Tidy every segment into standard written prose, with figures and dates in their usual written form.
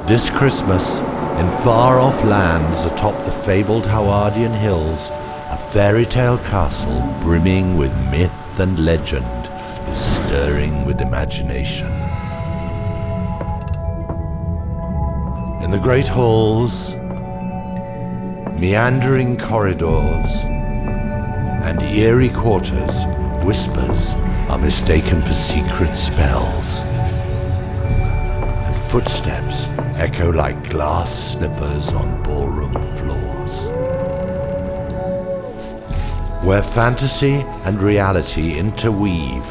This Christmas, in far-off lands atop the fabled Howardian hills, a fairy tale castle brimming with myth and legend is stirring with imagination. In the great halls, meandering corridors, and eerie quarters, whispers are mistaken for secret spells, and footsteps echo like glass slippers on ballroom floors. Where fantasy and reality interweave,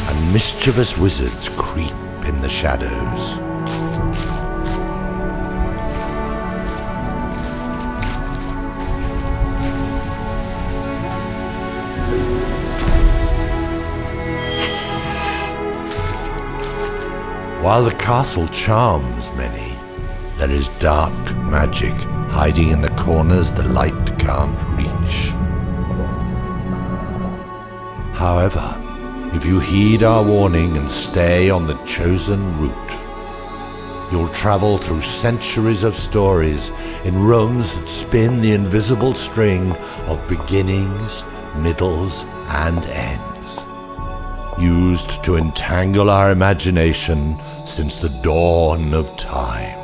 and mischievous wizards creep in the shadows. While the castle charms many, there is dark magic hiding in the corners the light can't reach. However, if you heed our warning and stay on the chosen route, you'll travel through centuries of stories in realms that spin the invisible string of beginnings, middles, and ends, used to entangle our imagination since the dawn of time.